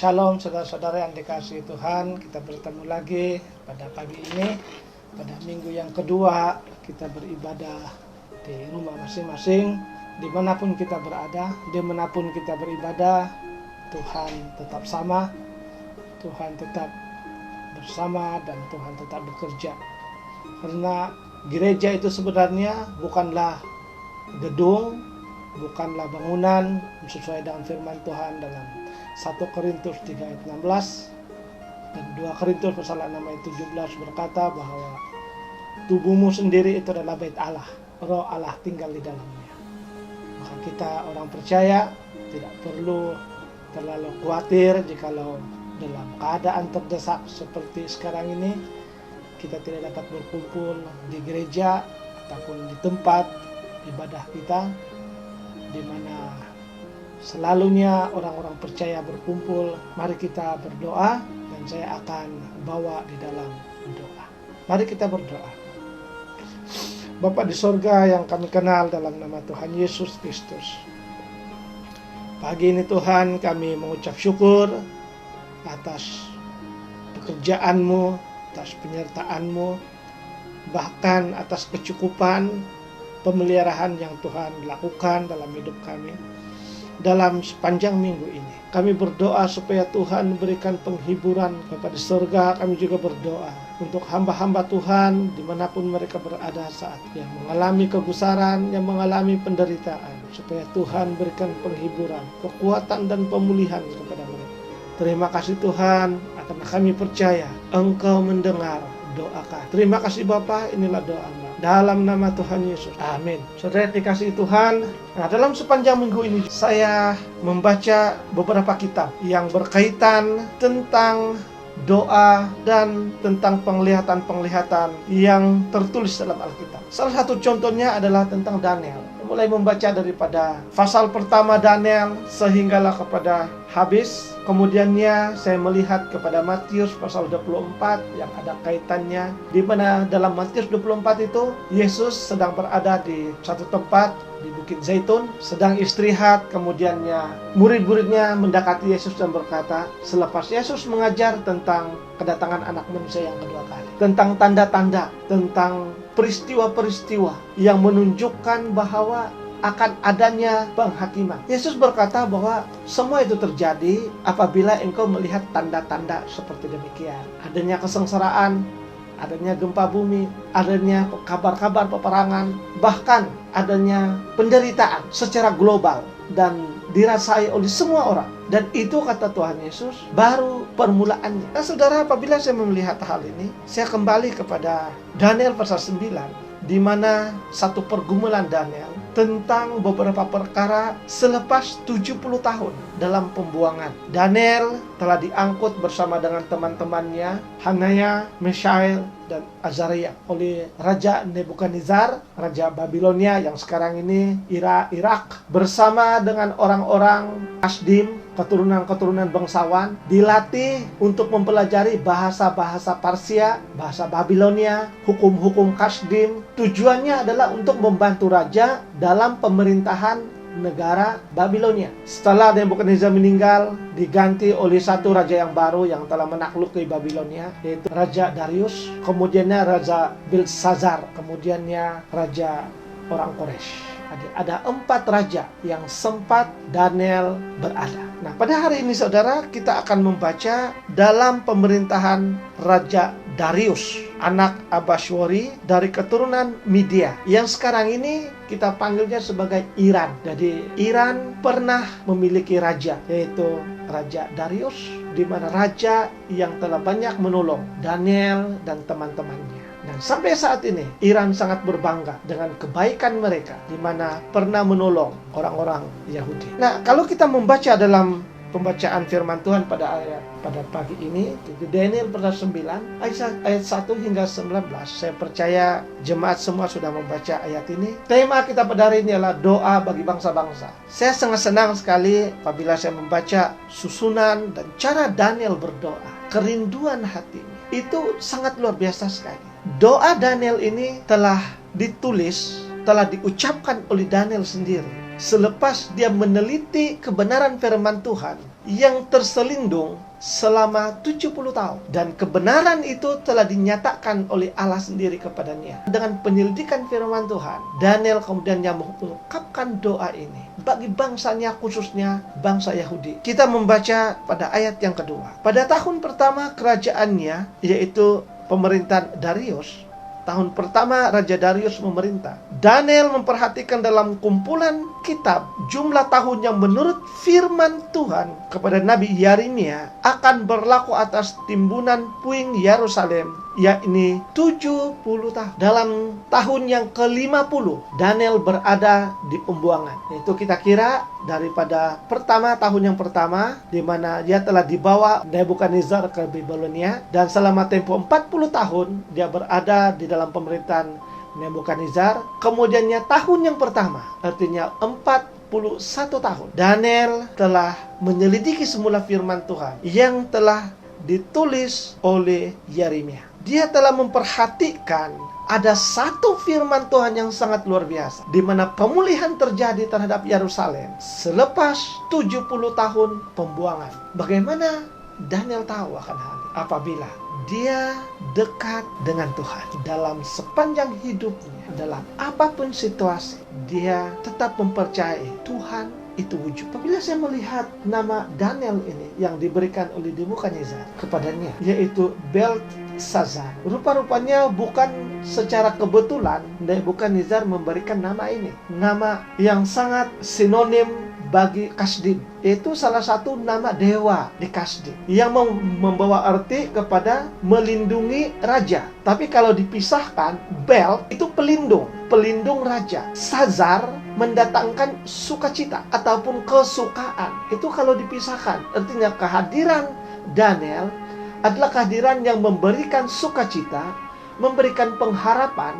Shalom saudara-saudara yang dikasihi Tuhan, kita bertemu lagi pada pagi ini, pada minggu yang kedua kita beribadah di rumah masing-masing, dimanapun kita berada, dimanapun kita beribadah, Tuhan tetap sama, Tuhan tetap bersama dan Tuhan tetap bekerja. Karena gereja itu sebenarnya bukanlah gedung, bukanlah bangunan, sesuai dengan firman Tuhan dalam 1 Korintus 3 ayat 16 dan 2 Korintus pasal 6 ayat 17 berkata bahwa tubuhmu sendiri itu adalah bait Allah, roh Allah tinggal di dalamnya. Maka kita orang percaya tidak perlu terlalu khawatir jikalau dalam keadaan terdesak seperti sekarang ini kita tidak dapat berkumpul di gereja ataupun di tempat ibadah kita, di mana selalunya orang-orang percaya berkumpul. Mari kita berdoa dan saya akan bawa di dalam doa. Mari kita berdoa. Bapa di sorga yang kami kenal dalam nama Tuhan Yesus Kristus, pagi ini Tuhan kami mengucap syukur atas pekerjaan-Mu, atas penyertaan-Mu, bahkan atas kecukupan pemeliharaan yang Tuhan lakukan dalam hidup kami dalam sepanjang minggu ini. Kami berdoa supaya Tuhan memberikan penghiburan kepada surga. Kami juga berdoa untuk hamba-hamba Tuhan dimanapun mereka berada saat yang mengalami kegusaran, yang mengalami penderitaan, supaya Tuhan berikan penghiburan, kekuatan dan pemulihan kepada mereka. Terima kasih Tuhan, karena kami percaya Engkau mendengar doa kami. Terima kasih Bapa, inilah doa dalam nama Tuhan Yesus. Amin. Saudara dikasihi Tuhan, nah dalam sepanjang minggu ini saya membaca beberapa kitab yang berkaitan tentang doa dan tentang penglihatan-penglihatan yang tertulis dalam Alkitab. Salah satu contohnya adalah tentang Daniel. Mulai membaca daripada pasal pertama Daniel sehinggalah kepada habis. Kemudiannya saya melihat kepada Matius pasal 24 yang ada kaitannya, di mana dalam Matius 24 itu Yesus sedang berada di satu tempat di Bukit Zaitun, sedang istirahat. Kemudiannya murid-muridnya mendekati Yesus dan berkata, selepas Yesus mengajar tentang kedatangan anak manusia yang kedua kali, tentang tanda-tanda, tentang peristiwa-peristiwa yang menunjukkan bahwa akan adanya penghakiman. Yesus berkata bahwa semua itu terjadi apabila engkau melihat tanda-tanda seperti demikian. Adanya kesengsaraan, adanya gempa bumi, adanya kabar-kabar peperangan, bahkan adanya penderitaan secara global dan dirasai oleh semua orang. Dan itu kata Tuhan Yesus baru permulaannya. Nah saudara, apabila saya melihat hal ini, saya kembali kepada Daniel pasal 9, di mana satu pergumulan Daniel tentang beberapa perkara selepas 70 tahun dalam pembuangan. Daniel telah diangkut bersama dengan teman-temannya Hanaya, Mishael, dan Azaria oleh Raja Nebukadnezar, Raja Babilonia yang sekarang ini Irak, bersama dengan orang-orang Kasdim, keturunan-keturunan bangsawan, dilatih untuk mempelajari bahasa-bahasa Parsia, bahasa Babilonia, hukum-hukum Kasdim. Tujuannya adalah untuk membantu raja dalam pemerintahan negara Babilonia. Setelah Nebukadnezar meninggal, diganti oleh satu raja yang baru yang telah menaklukkan Babilonia, yaitu Raja Darius. Kemudiannya Raja Belsazar, kemudiannya Raja orang Quraisy. Ada 4 raja yang sempat Daniel berada. Nah, pada hari ini saudara, kita akan membaca dalam pemerintahan Raja Darius, anak Ahasweros dari keturunan Media, yang sekarang ini kita panggilnya sebagai Iran. Jadi Iran pernah memiliki raja, yaitu Raja Darius, di mana raja yang telah banyak menolong Daniel dan teman-temannya. Dan sampai saat ini Iran sangat berbangga dengan kebaikan mereka, di mana pernah menolong orang-orang Yahudi. Nah, kalau kita membaca dalam pembacaan firman Tuhan pada pagi ini, di Daniel pasal 9 ayat 1 hingga 19. Saya percaya jemaat semua sudah membaca ayat ini. Tema kita pada hari ini adalah doa bagi bangsa-bangsa. Saya sangat senang sekali apabila saya membaca susunan dan cara Daniel berdoa. Kerinduan hatinya itu sangat luar biasa sekali. Doa Daniel ini telah ditulis, telah diucapkan oleh Daniel sendiri selepas dia meneliti kebenaran firman Tuhan yang terselindung selama 70 tahun. Dan kebenaran itu telah dinyatakan oleh Allah sendiri kepadanya. Dengan penyelidikan firman Tuhan, Daniel kemudian yang mengungkapkan doa ini bagi bangsanya, khususnya bangsa Yahudi. Kita membaca pada ayat yang kedua. Pada tahun pertama kerajaannya, yaitu pemerintahan Darius, tahun pertama Raja Darius memerintah, Daniel memperhatikan dalam kumpulan kitab jumlah tahun yang menurut firman Tuhan kepada Nabi Yeremia akan berlaku atas timbunan puing Yerusalem, yakni 70 tahun. Dalam tahun yang ke-50 Daniel berada di pembuangan. Itu kita kira daripada tahun yang pertama, di mana dia telah dibawa Nebukadnezar ke Babilonia, dan selama tempo 40 tahun dia berada di dalam pemerintahan Nebukadnezar. Kemudiannya tahun yang pertama, artinya 41 tahun, Daniel telah menyelidiki semula firman Tuhan yang telah ditulis oleh Yeremia. Dia telah memperhatikan ada satu firman Tuhan yang sangat luar biasa, di mana pemulihan terjadi terhadap Yerusalem selepas 70 tahun pembuangan. Bagaimana Daniel tahu akan hal ini? Apabila dia dekat dengan Tuhan dalam sepanjang hidupnya, dalam apapun situasi, dia tetap mempercayai Tuhan itu wujud. Apabila saya melihat nama Daniel ini yang diberikan oleh Nebukadnezar kepadanya, yaitu Belteshazzar, rupa-rupanya bukan secara kebetulan Nebukadnezar memberikan nama ini, nama yang sangat sinonim bagi Kasdim. Itu salah satu nama dewa di Kasdim yang membawa arti kepada melindungi raja. Tapi kalau dipisahkan, Bel itu pelindung raja. Sazar mendatangkan sukacita ataupun kesukaan. Itu kalau dipisahkan, artinya kehadiran Daniel adalah kehadiran yang memberikan sukacita, memberikan pengharapan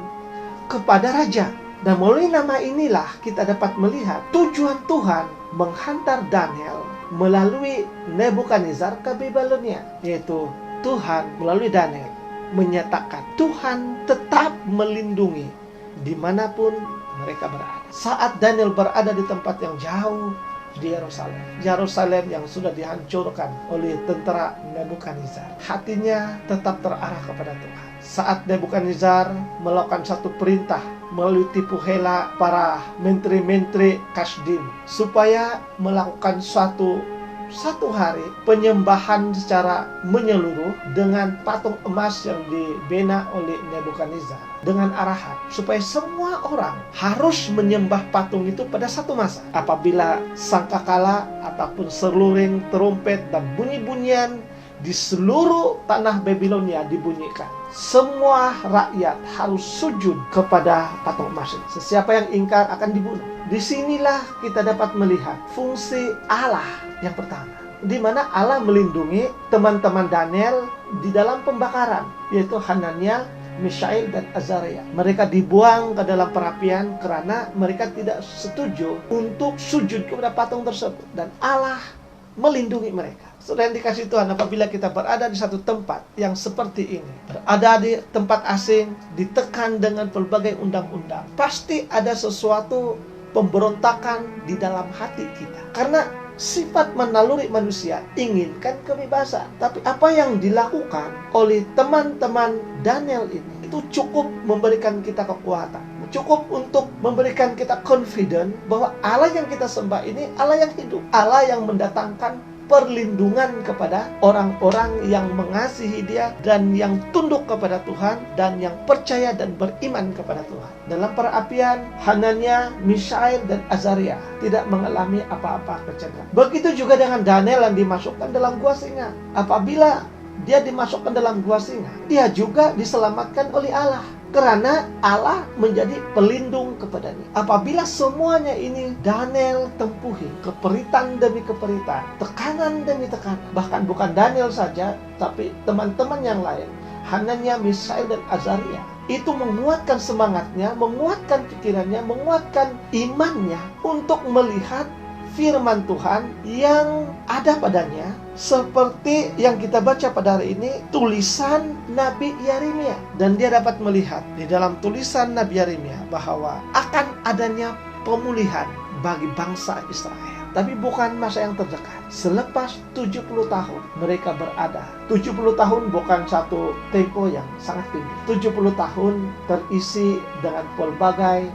kepada raja. Dan melalui nama inilah kita dapat melihat tujuan Tuhan menghantar Daniel melalui Nebukadnezar ke Babilonia, yaitu Tuhan melalui Daniel menyatakan Tuhan tetap melindungi dimanapun mereka berada. Saat Daniel berada di tempat yang jauh di Yerusalem yang sudah dihancurkan oleh tentara Nebukadnezar, hatinya tetap terarah kepada Tuhan. Saat Nebukadnezar melakukan satu perintah melalui tipu hela para menteri-menteri Kasdim supaya melakukan satu hari penyembahan secara menyeluruh dengan patung emas yang dibina oleh Nebukadnezar, dengan arahan supaya semua orang harus menyembah patung itu pada satu masa. Apabila sangkakala ataupun seruling, trompet dan bunyi-bunyian di seluruh tanah Babilonia dibunyikan, semua rakyat harus sujud kepada patung emas. Sesiapa yang ingkar akan dibunuh. Disinilah kita dapat melihat fungsi Allah yang pertama, di mana Allah melindungi teman-teman Daniel di dalam pembakaran, yaitu Hanania, Mishael, dan Azaria. Mereka dibuang ke dalam perapian karena mereka tidak setuju untuk sujud kepada patung tersebut, dan Allah melindungi mereka. Saudara yang dikasihi Tuhan, apabila kita berada di satu tempat yang seperti ini, berada di tempat asing, ditekan dengan berbagai undang-undang, pasti ada sesuatu pemberontakan di dalam hati kita. Karena sifat menaluri manusia inginkan kebebasan. Tapi apa yang dilakukan oleh teman-teman Daniel ini, itu cukup memberikan kita kekuatan, cukup untuk memberikan kita confident bahwa Allah yang kita sembah ini Allah yang hidup, Allah yang mendatangkan perlindungan kepada orang-orang yang mengasihi Dia dan yang tunduk kepada Tuhan dan yang percaya dan beriman kepada Tuhan. Dalam perapian, Hanania, Mishael, dan Azaria tidak mengalami apa-apa kecelakaan. Begitu juga dengan Daniel yang dimasukkan dalam gua singa. Apabila dia dimasukkan dalam gua singa, dia juga diselamatkan oleh Allah, karena Allah menjadi pelindung kepadanya. Apabila semuanya ini Daniel tempuhi, keperitan demi keperitan, tekanan demi tekanan, bahkan bukan Daniel saja, tapi teman-teman yang lain, Hanania, Mishael, dan Azaria, itu menguatkan semangatnya, menguatkan pikirannya, menguatkan imannya untuk melihat firman Tuhan yang ada padanya, seperti yang kita baca pada hari ini, tulisan Nabi Yeremia. Dan dia dapat melihat di dalam tulisan Nabi Yeremia bahwa akan adanya pemulihan bagi bangsa Israel. Tapi bukan masa yang terdekat. Selepas 70 tahun mereka berada. 70 tahun bukan satu tempo yang sangat tinggi. 70 tahun terisi dengan pelbagai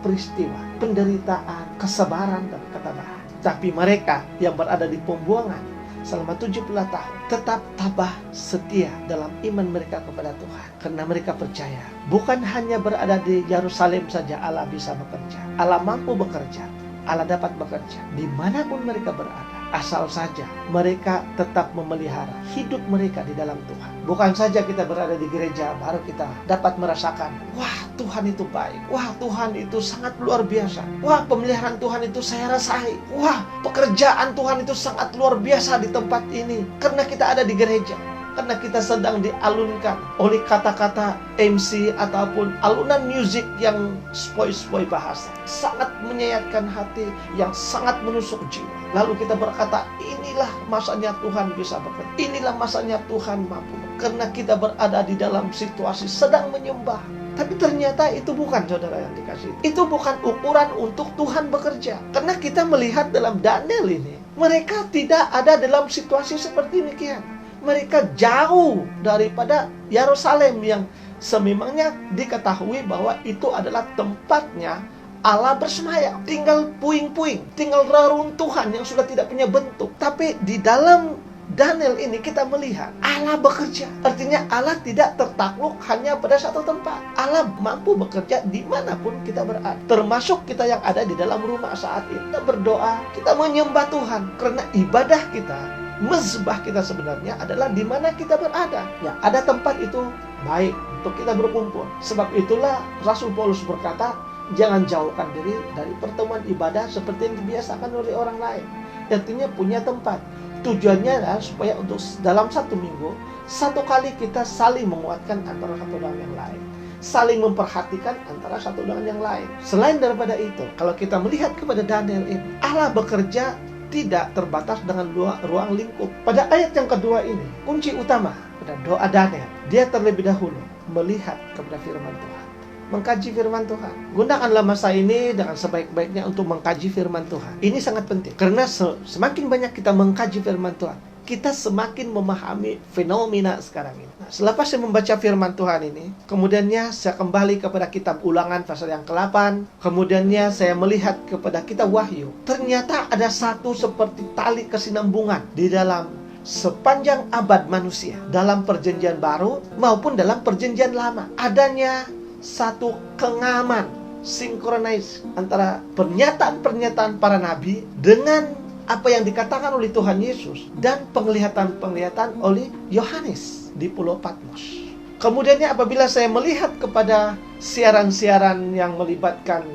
peristiwa, penderitaan, kesabaran, dan ketabahan. Tapi mereka yang berada di pembuangan selama 70 tahun tetap tabah setia dalam iman mereka kepada Tuhan. Karena mereka percaya bukan hanya berada di Yerusalem saja Allah bisa bekerja. Allah mampu bekerja. Allah dapat bekerja dimanapun mereka berada. Asal saja mereka tetap memelihara hidup mereka di dalam Tuhan. Bukan saja kita berada di gereja baru kita dapat merasakan, wah Tuhan itu baik, wah Tuhan itu sangat luar biasa, wah pemeliharaan Tuhan itu saya rasai, wah pekerjaan Tuhan itu sangat luar biasa di tempat ini. Karena kita ada di gereja, karena kita sedang dialunkan oleh kata-kata MC ataupun alunan musik yang spoi-spoi bahasa, sangat menyayatkan hati, yang sangat menusuk jiwa. Lalu kita berkata, inilah masanya Tuhan bisa bekerja, inilah masanya Tuhan mampu. Karena kita berada di dalam situasi sedang menyembah. Tapi ternyata itu bukan, saudara yang dikasihi, itu bukan ukuran untuk Tuhan bekerja. Karena kita melihat dalam Daniel ini, mereka tidak ada dalam situasi seperti demikian. Mereka jauh daripada Yerusalem yang sememangnya diketahui bahwa itu adalah tempatnya Allah bersemayam. Tinggal puing-puing, tinggal reruntuhan yang sudah tidak punya bentuk. Tapi di dalam Daniel ini kita melihat Allah bekerja. Artinya Allah tidak tertakluk hanya pada satu tempat. Allah mampu bekerja dimanapun kita berada. Termasuk kita yang ada di dalam rumah saat ini. Kita berdoa, kita menyembah Tuhan. Karena ibadah kita, mezbah kita sebenarnya adalah di mana kita berada. Ya, ada tempat itu baik untuk kita berkumpul. Sebab itulah Rasul Paulus berkata, jangan jauhkan diri dari pertemuan ibadah seperti yang dibiasakan oleh orang lain. Artinya punya tempat. Tujuannya adalah supaya untuk dalam satu minggu, satu kali kita saling menguatkan antara satu dengan yang lain, saling memperhatikan antara satu dengan yang lain. Selain daripada itu, kalau kita melihat kepada Daniel ini, Allah bekerja tidak terbatas dengan ruang lingkup. Pada ayat yang kedua ini, kunci utama pada doa Daniel, dia terlebih dahulu melihat kepada firman Tuhan, mengkaji firman Tuhan. Gunakanlah masa ini dengan sebaik-baiknya untuk mengkaji firman Tuhan. Ini sangat penting, karena semakin banyak kita mengkaji firman Tuhan, kita semakin memahami fenomena sekarang ini. Nah, selepas saya membaca firman Tuhan ini, kemudiannya saya kembali kepada kitab Ulangan pasal yang ke-8, kemudiannya saya melihat kepada kitab Wahyu. Ternyata ada satu seperti tali kesinambungan di dalam sepanjang abad manusia, dalam perjanjian baru maupun dalam perjanjian lama. Adanya satu kengaman, sinkronis antara pernyataan-pernyataan para nabi dengan apa yang dikatakan oleh Tuhan Yesus dan penglihatan-penglihatan oleh Yohanes di Pulau Patmos. Kemudiannya apabila saya melihat kepada siaran-siaran yang melibatkan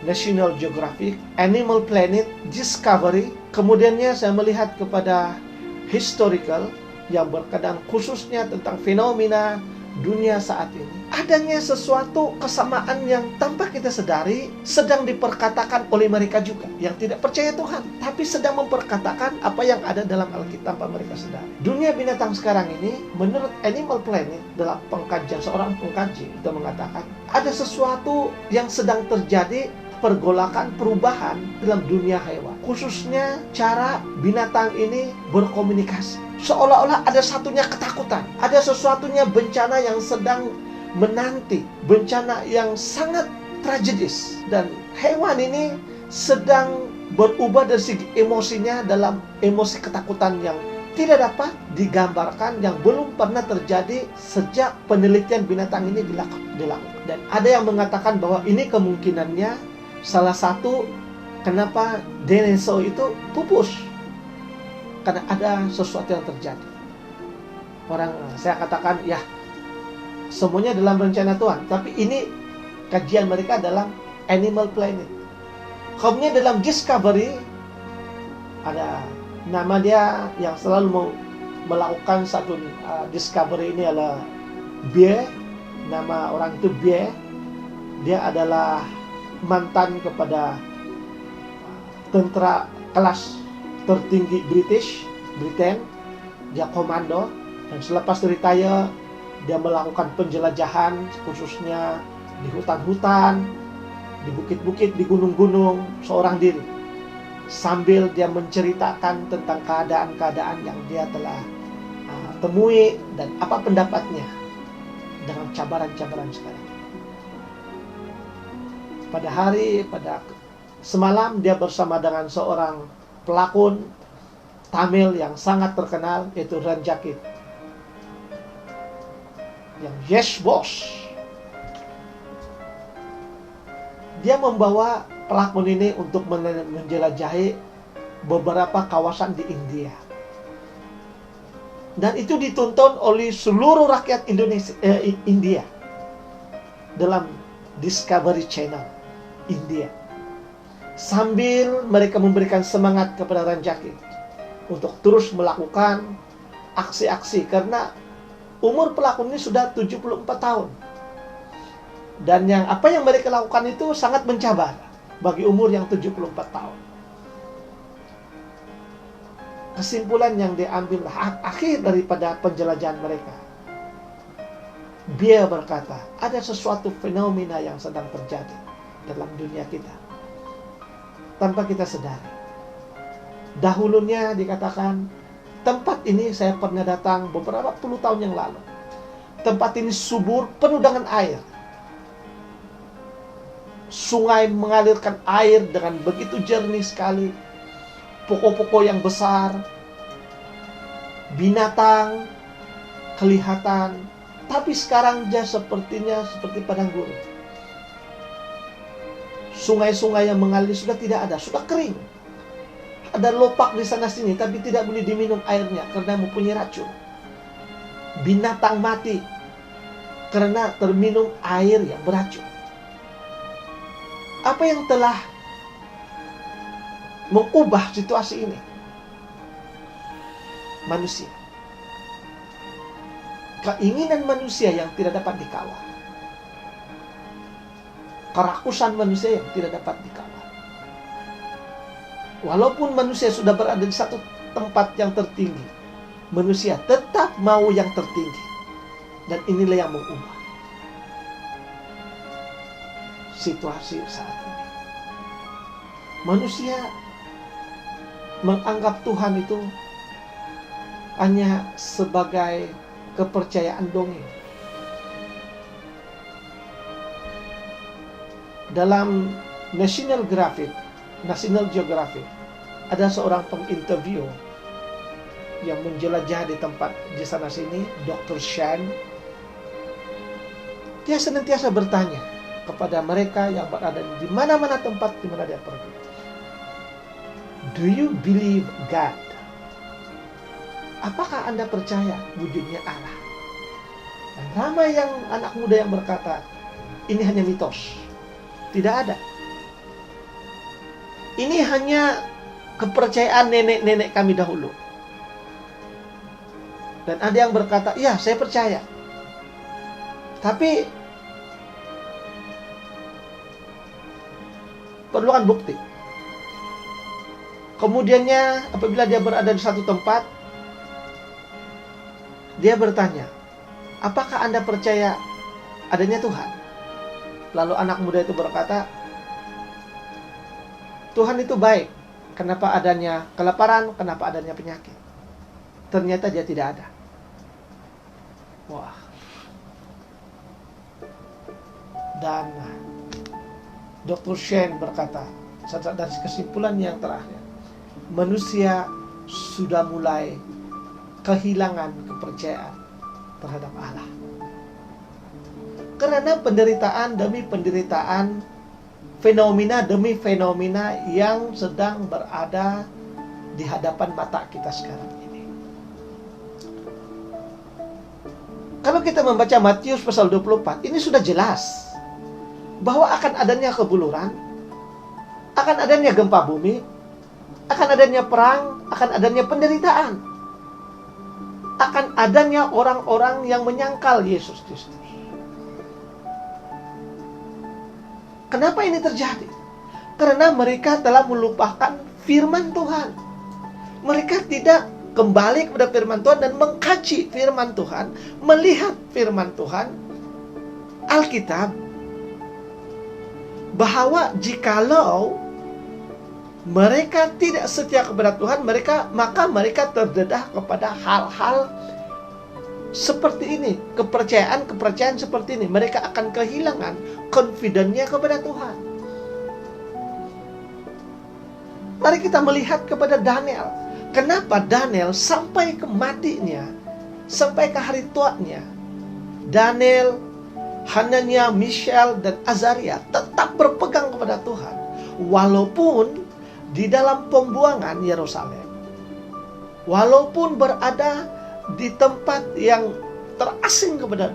National Geographic, Animal Planet, Discovery, kemudiannya saya melihat kepada historical yang berkaitan khususnya tentang fenomena dunia saat ini, adanya sesuatu kesamaan yang tanpa kita sadari sedang diperkatakan oleh mereka juga yang tidak percaya Tuhan, tapi sedang memperkatakan apa yang ada dalam Alkitab tanpa mereka sadari. Dunia binatang sekarang ini, menurut Animal Planet, dalam pengkajian seorang pengkaji itu mengatakan ada sesuatu yang sedang terjadi, pergolakan perubahan dalam dunia hewan, khususnya cara binatang ini berkomunikasi. Seolah-olah ada satunya ketakutan, ada sesuatunya bencana yang sedang menanti, bencana yang sangat tragedis, dan hewan ini sedang berubah dari segi emosinya dalam emosi ketakutan yang tidak dapat digambarkan, yang belum pernah terjadi sejak penelitian binatang ini dilakukan. Dan ada yang mengatakan bahwa ini kemungkinannya salah satu kenapa dinosaurus itu pupus, karena ada sesuatu yang terjadi. Saya katakan ya, semuanya dalam rencana Tuhan, tapi ini kajian mereka dalam Animal Planet. Kemudian dalam Discovery ada nama dia yang selalu mau melakukan satu discovery ini adalah Bear. Nama orang itu Bear. Dia adalah mantan kepada tentara kelas tertinggi Britain. Dia komando, dan selepas retire dia melakukan penjelajahan khususnya di hutan-hutan, di bukit-bukit, di gunung-gunung seorang diri. sambil dia menceritakan tentang keadaan-keadaan yang dia telah temui dan apa pendapatnya dengan cabaran-cabaran sekarang. Pada semalam dia bersama dengan seorang pelakon Tamil yang sangat terkenal, yaitu Ranjaki, yang Yes Boss. Dia membawa pelakon ini untuk menjelajahi beberapa kawasan di India. Dan itu ditonton oleh seluruh rakyat India dalam Discovery Channel India. Sambil mereka memberikan semangat kepada Ranjaki untuk terus melakukan aksi-aksi, karena umur pelakon ini sudah 74 tahun. Dan apa yang mereka lakukan itu sangat mencabar bagi umur yang 74 tahun. Kesimpulan yang diambil akhir daripada penjelajahan mereka, dia berkata, ada sesuatu fenomena yang sedang terjadi dalam dunia kita tanpa kita sadari. Dahulunya dikatakan, tempat ini saya pernah datang beberapa puluh tahun yang lalu. Tempat ini subur, penuh dengan air. Sungai mengalirkan air dengan begitu jernih sekali. Pokok-pokok yang besar, binatang kelihatan. Tapi sekarang dia sepertinya seperti padang gurun. Sungai-sungai yang mengalir sudah tidak ada, sudah kering. Ada lopak di sana sini, tapi tidak boleh diminum airnya karena mempunyai racun. Binatang mati karena terminum air yang beracun. Apa yang telah mengubah situasi ini? Manusia. Keinginan manusia yang tidak dapat dikawal. Kerakusan manusia yang tidak dapat dikawal. Walaupun manusia sudah berada di satu tempat yang tertinggi, manusia tetap mau yang tertinggi. Dan inilah yang mengubah situasi saat ini. Manusia menganggap Tuhan itu hanya sebagai kepercayaan dongeng. Dalam National Geographic ada seorang penginterview yang menjelajah di tempat di sana sini, Dr. Shan. Dia senantiasa bertanya kepada mereka yang berada di mana-mana tempat di mana dia pergi. Do you believe God? Apakah Anda percaya wujudnya Allah? Dan ramai yang anak muda yang berkata, ini hanya mitos. Tidak ada. Ini hanya kepercayaan nenek-nenek kami dahulu. Dan ada yang berkata, ya saya percaya. Tapi perlukan bukti. Kemudiannya apabila dia berada di satu tempat, dia bertanya, apakah Anda percaya adanya Tuhan? Lalu anak muda itu berkata, Tuhan itu baik. Kenapa adanya kelaparan? Kenapa adanya penyakit? Ternyata dia tidak ada. Wah. Dan Dr. Shen berkata, dari kesimpulan yang terakhir, manusia sudah mulai kehilangan kepercayaan terhadap Allah. Karena penderitaan demi penderitaan, fenomena demi fenomena yang sedang berada di hadapan mata kita sekarang ini. Kalau kita membaca Matius pasal 24, ini sudah jelas bahwa akan adanya kebuluran, akan adanya gempa bumi, akan adanya perang, akan adanya penderitaan, akan adanya orang-orang yang menyangkal Yesus Kristus. Kenapa ini terjadi? Karena mereka telah melupakan firman Tuhan. Mereka tidak kembali kepada firman Tuhan dan mengkaji firman Tuhan, melihat firman Tuhan, Alkitab, bahwa jikalau mereka tidak setia kepada Tuhan, maka mereka terdedah kepada hal-hal seperti ini, kepercayaan seperti ini. Mereka akan kehilangan confidence-nya kepada Tuhan. Mari kita melihat kepada Daniel. Kenapa Daniel sampai ke matinya, sampai ke hari tuanya, Daniel, Hanania, Mishael, dan Azaria tetap berpegang kepada Tuhan. Walaupun di dalam pembuangan Yerusalem, walaupun berada di tempat yang terasing kepada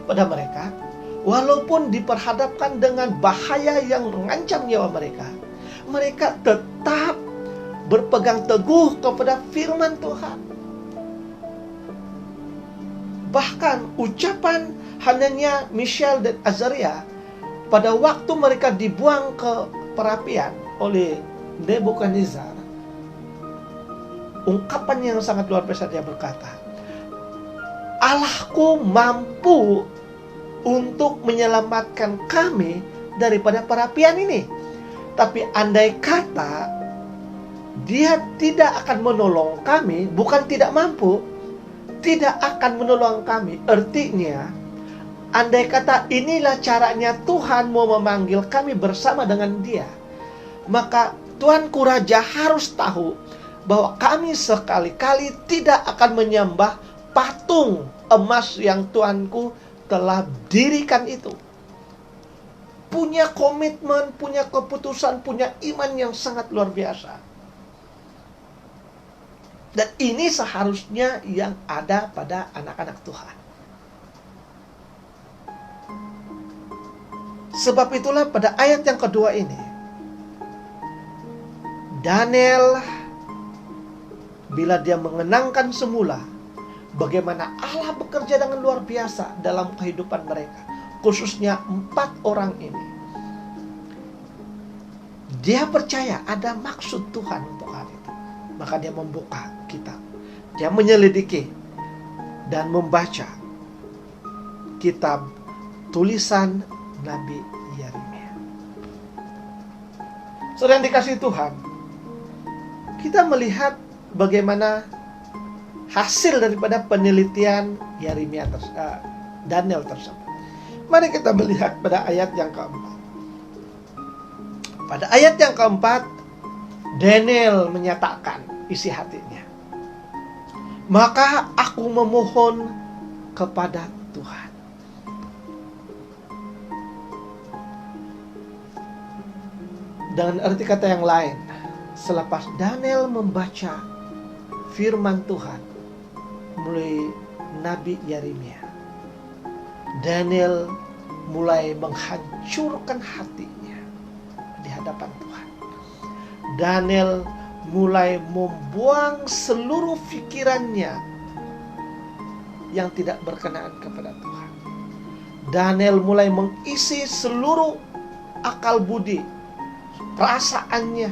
mereka, walaupun diperhadapkan dengan bahaya yang mengancam nyawa mereka, mereka tetap berpegang teguh kepada firman Tuhan. Bahkan ucapan Hanania, Mishael, dan Azaria pada waktu mereka dibuang ke perapian oleh Nebukadnezar, ungkapan yang sangat luar biasa, dia berkata, Allahku mampu untuk menyelamatkan kami daripada perapian ini. Tapi andai kata dia tidak akan menolong kami, bukan tidak mampu, tidak akan menolong kami. Artinya, andai kata inilah caranya Tuhan mau memanggil kami bersama dengan dia, maka Tuanku Raja harus tahu bahwa kami sekali-kali tidak akan menyembah patung emas yang Tuanku telah dirikan itu. Punya komitmen, punya keputusan, punya iman yang sangat luar biasa. Dan ini seharusnya yang ada pada anak-anak Tuhan. Sebab itulah pada ayat yang kedua ini, Daniel, bila dia mengenangkan semula bagaimana Allah bekerja dengan luar biasa dalam kehidupan mereka, khususnya 4 orang ini, dia percaya ada maksud Tuhan untuk hal itu. Maka dia membuka kitab, dia menyelidiki dan membaca kitab tulisan Nabi Yeremia. Saudara yang dikasihi Tuhan, kita melihat bagaimana hasil daripada penelitian Daniel tersebut. Mari kita melihat pada ayat yang keempat. Pada ayat yang keempat, Daniel menyatakan isi hatinya. Maka aku memohon kepada Tuhan. Dengan arti kata yang lain, selepas Daniel membaca firman Tuhan melalui Nabi Yeremia, Daniel mulai menghancurkan hatinya di hadapan Tuhan. Daniel mulai membuang seluruh pikirannya yang tidak berkenaan kepada Tuhan. Daniel mulai mengisi seluruh akal budi, perasaannya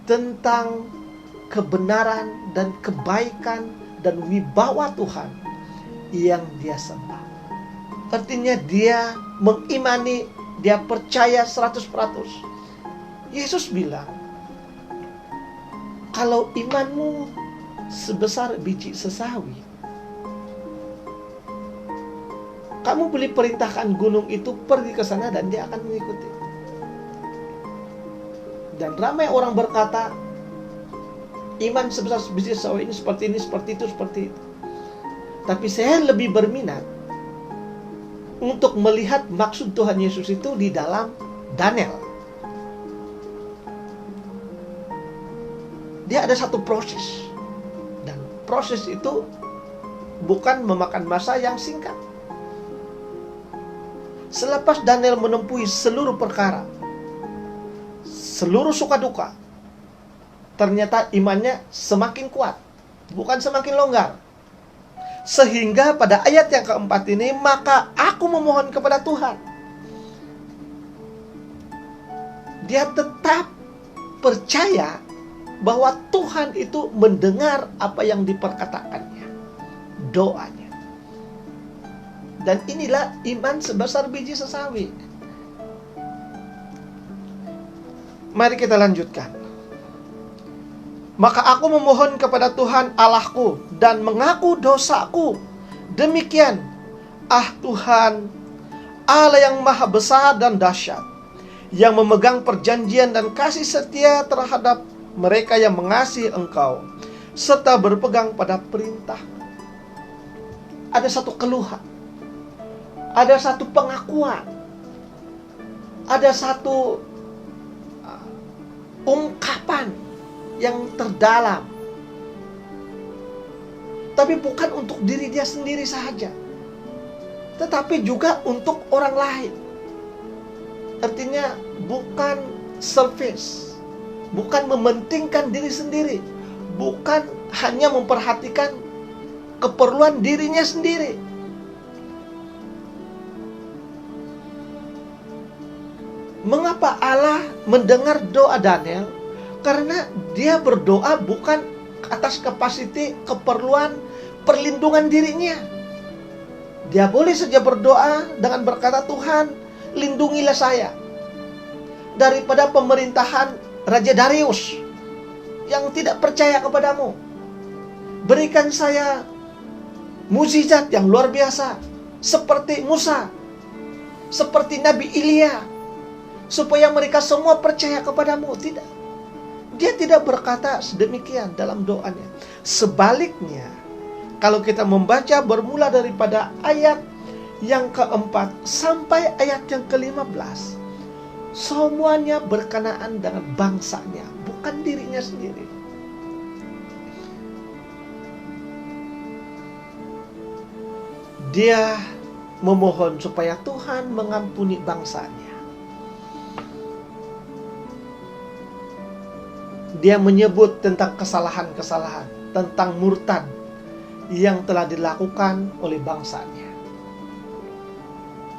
tentang kebenaran dan kebaikan dan wibawa Tuhan yang dia sembah. Artinya dia mengimani, dia percaya 100%. Yesus bilang, kalau imanmu sebesar biji sesawi, kamu boleh perintahkan gunung itu pergi ke sana dan dia akan mengikuti. Dan ramai orang berkata, iman sebesar biji sesawi ini seperti ini, seperti itu, seperti itu. Tapi saya lebih berminat untuk melihat maksud Tuhan Yesus itu di dalam Daniel. Dia ada satu proses. Dan proses itu bukan memakan masa yang singkat. Selepas Daniel menempuhi seluruh perkara, seluruh suka duka, ternyata imannya semakin kuat, bukan semakin longgar. Sehingga pada ayat yang keempat ini, maka aku memohon kepada Tuhan. Dia tetap percaya bahwa Tuhan itu mendengar apa yang diperkatakannya, doanya. Dan inilah iman sebesar biji sesawi. Mari kita lanjutkan. Maka aku memohon kepada Tuhan Allahku dan mengaku dosaku. Demikian, Tuhan, Allah yang maha besar dan dahsyat, yang memegang perjanjian dan kasih setia terhadap mereka yang mengasihi Engkau, serta berpegang pada perintah. Ada satu keluhan, ada satu pengakuan, ada satu ungkapan yang terdalam, tapi bukan untuk diri dia sendiri saja, tetapi juga untuk orang lain. Artinya bukan selfish, bukan mementingkan diri sendiri, bukan hanya memperhatikan keperluan dirinya sendiri. Mengapa Allah mendengar doa Daniel? Karena dia berdoa bukan atas kapasiti keperluan perlindungan dirinya. Dia boleh saja berdoa dengan berkata, Tuhan, lindungilah saya daripada pemerintahan Raja Darius yang tidak percaya kepadamu. Berikan saya mukjizat yang luar biasa seperti Musa, seperti Nabi Ilya, supaya mereka semua percaya kepadamu. Tidak. Dia tidak berkata sedemikian dalam doanya. Sebaliknya, kalau kita membaca bermula daripada ayat yang keempat sampai ayat yang ke-15, semuanya berkenaan dengan bangsanya, bukan dirinya sendiri. Dia memohon supaya Tuhan mengampuni bangsanya. Dia menyebut tentang kesalahan-kesalahan, tentang murtad yang telah dilakukan oleh bangsanya.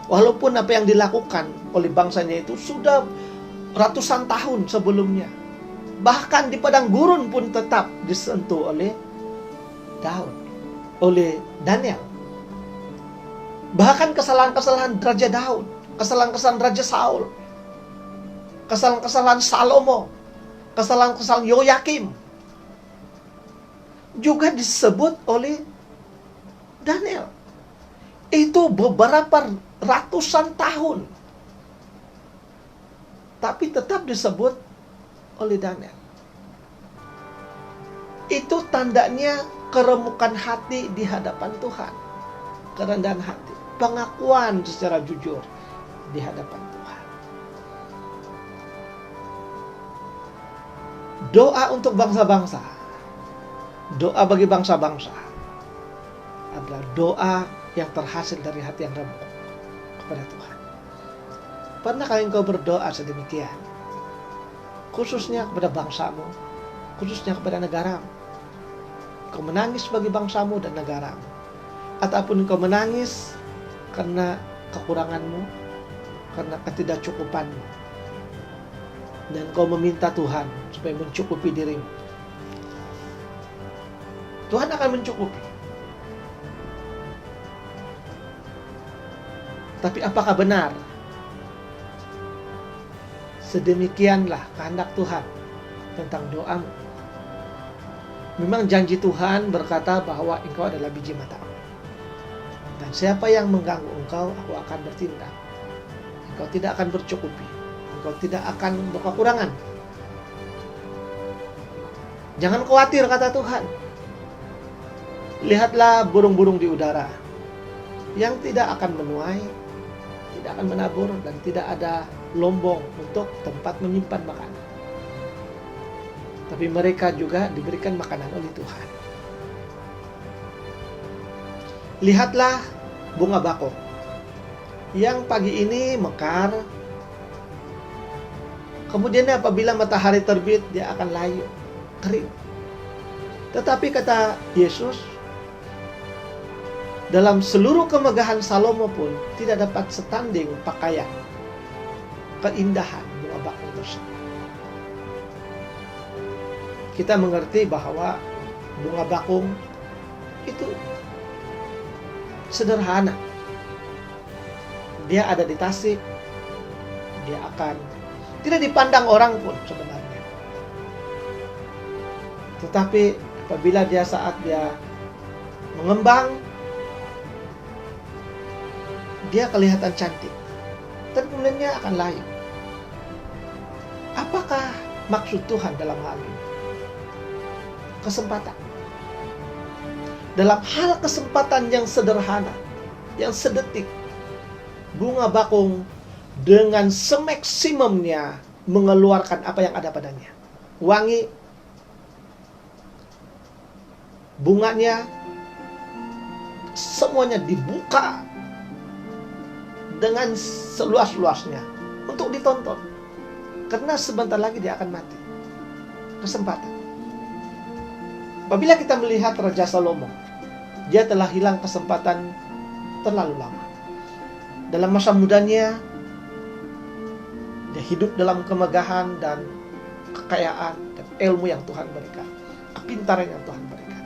Walaupun apa yang dilakukan oleh bangsanya itu sudah ratusan tahun sebelumnya. Bahkan di padang gurun pun tetap disentuh oleh Daud, oleh Daniel. Bahkan kesalahan-kesalahan Raja Daud, kesalahan-kesalahan Raja Saul, kesalahan-kesalahan Salomo, kesalahan-kesalahan Yoyakim juga disebut oleh Daniel. Itu beberapa ratusan tahun, tapi tetap disebut oleh Daniel. Itu tandanya keremukan hati di hadapan Tuhan, kerendahan hati, pengakuan secara jujur di hadapan Tuhan. Doa untuk bangsa-bangsa, doa bagi bangsa-bangsa adalah doa yang terhasil dari hati yang remuk kepada Tuhan. Pernahkah engkau berdoa sedemikian? Khususnya kepada bangsamu, khususnya kepada negaramu. Kau menangis bagi bangsamu dan negaramu, ataupun kau menangis karena kekuranganmu, karena ketidakcukupanmu, dan kau meminta Tuhan supaya mencukupi dirimu. Tuhan akan mencukupi. Tapi apakah benar sedemikianlah kehendak Tuhan tentang doamu? Memang janji Tuhan berkata bahwa engkau adalah biji mataku, dan siapa yang mengganggu engkau, aku akan bertindak. Engkau tidak akan bercukupi, engkau tidak akan berkekurangan. Jangan khawatir, kata Tuhan. Lihatlah burung-burung di udara yang tidak akan menuai, tidak akan menabur, dan tidak ada lombong untuk tempat menyimpan makanan. Tapi mereka juga diberikan makanan oleh Tuhan. Lihatlah bunga bakung yang pagi ini mekar, kemudian apabila matahari terbit dia akan layu, kering. Tetapi kata Yesus, dalam seluruh kemegahan Salomo pun tidak dapat setanding pakaian keindahan bunga bakung tersebut. Kita mengerti bahwa bunga bakung itu sederhana. Dia ada di Tasik, dia akan Tidak dipandang orang pun sebenarnya. Tetapi apabila saat dia mengembang, dia kelihatan cantik. Tapi kemudian dia akan layu. Apakah maksud Tuhan dalam hal ini? Kesempatan. Dalam hal kesempatan yang sederhana, yang sedetik, bunga bakung dengan semaksimumnya mengeluarkan apa yang ada padanya. Wangi, bunganya, semuanya dibuka dengan seluas-luasnya untuk ditonton. Karena sebentar lagi dia akan mati. Kesempatan. Apabila kita melihat Raja Salomo, dia telah hilang kesempatan terlalu lama. Dalam masa mudanya, dia hidup dalam kemegahan dan kekayaan dan ilmu yang Tuhan berikan, kepintaran yang Tuhan berikan.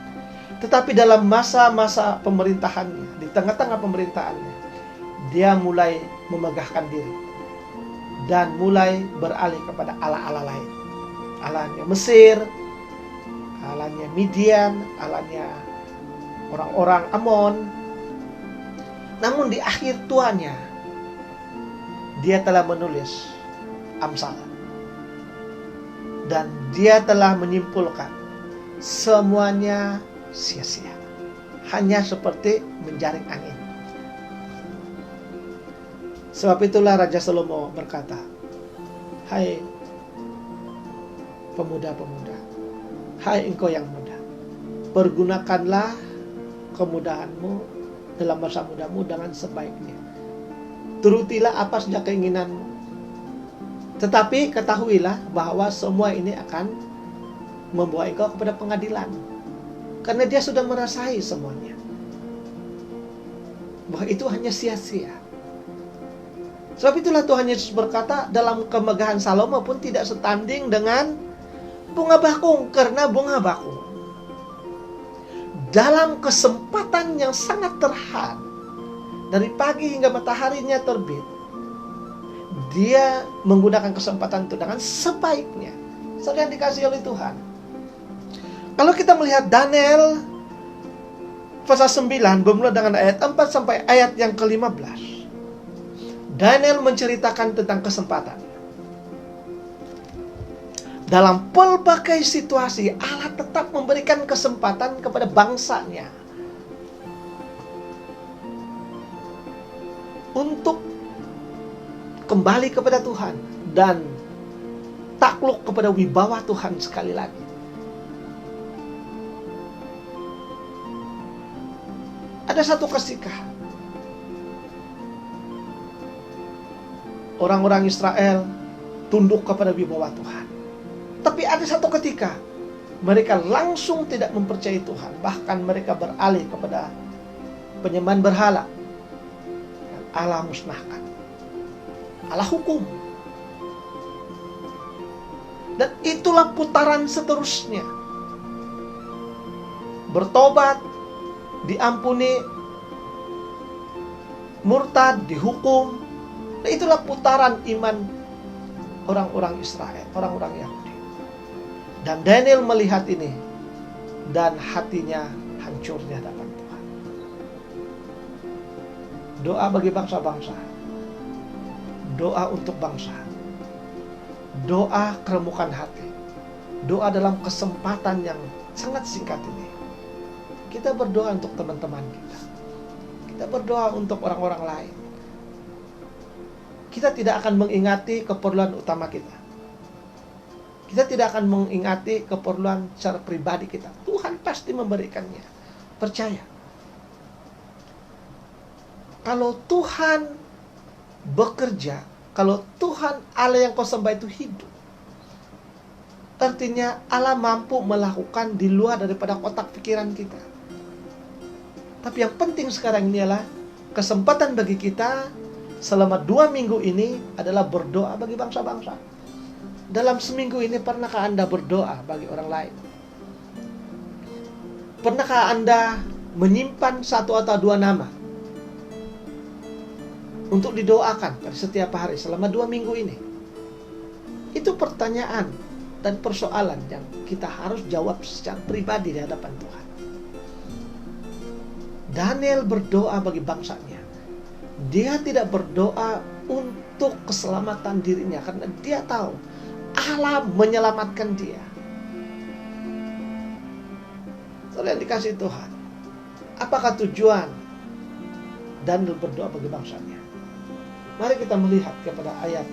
Tetapi dalam masa-masa pemerintahannya, di tengah-tengah pemerintahannya, dia mulai memegahkan diri dan mulai beralih kepada Allah-Allah lain. Allahnya Mesir, Allahnya Midian, Allahnya orang-orang Amon. Namun di akhir tuanya, dia telah menulis Amsal. Dan dia telah menyimpulkan semuanya sia-sia. Hanya seperti menjaring angin. Sebab itulah Raja Salomo berkata, "Hai pemuda-pemuda, hai engkau yang muda, pergunakanlah kemudahanmu dalam masa mudamu dengan sebaiknya. Turutilah apa saja keinginanmu. Tetapi ketahuilah bahwa semua ini akan membawa engkau kepada pengadilan." Karena dia sudah merasai semuanya. Bahwa itu hanya sia-sia. Sebab itulah Tuhan Yesus berkata, dalam kemegahan Salomo pun tidak setanding dengan bunga bakung. Karena bunga bakung dalam kesempatan yang sangat terhad, dari pagi hingga mataharinya terbit, dia menggunakan kesempatan itu dengan sebaiknya. Saudara yang dikasihi oleh Tuhan, kalau kita melihat Daniel pasal 9 bermula dengan ayat 4 sampai ayat yang ke-15, Daniel menceritakan tentang kesempatan. Dalam pelbagai situasi, Allah tetap memberikan kesempatan kepada bangsanya untuk kembali kepada Tuhan dan takluk kepada wibawa Tuhan sekali lagi. Ada satu ketika orang-orang Israel tunduk kepada wibawa Tuhan. Tapi ada satu ketika mereka langsung tidak mempercayai Tuhan. Bahkan mereka beralih kepada penyembahan berhala. Dan Allah musnahkan. Allah hukum. Dan itulah putaran seterusnya. Bertobat, diampuni, murtad, dihukum. Dan itulah putaran iman orang-orang Israel, orang-orang Yahudi. Dan Daniel melihat ini dan hatinya hancurnya dalam Tuhan. Doa bagi bangsa-bangsa. Doa untuk bangsa. Doa keremukan hati. Doa dalam kesempatan yang sangat singkat ini. Kita berdoa untuk teman-teman kita. Kita berdoa untuk orang-orang lain. Kita tidak akan mengingati keperluan utama kita. Kita tidak akan mengingati keperluan secara pribadi kita. Tuhan pasti memberikannya. Percaya. Kalau Tuhan bekerja, kalau Tuhan Allah yang kau sembah itu hidup, artinya Allah mampu melakukan di luar daripada kotak pikiran kita. Tapi yang penting sekarang ini adalah kesempatan bagi kita selama 2 minggu ini adalah berdoa bagi bangsa-bangsa. Dalam seminggu ini pernahkah Anda berdoa bagi orang lain? Pernahkah Anda menyimpan 1 atau 2 nama untuk didoakan pada setiap hari selama 2 minggu ini? Itu pertanyaan dan persoalan yang kita harus jawab secara pribadi di hadapan Tuhan. Daniel berdoa bagi bangsanya. Dia tidak berdoa untuk keselamatan dirinya, karena dia tahu Allah menyelamatkan dia. Saudara yang dikasihi Tuhan, apakah tujuan Daniel berdoa bagi bangsanya? Mari kita melihat kepada ayat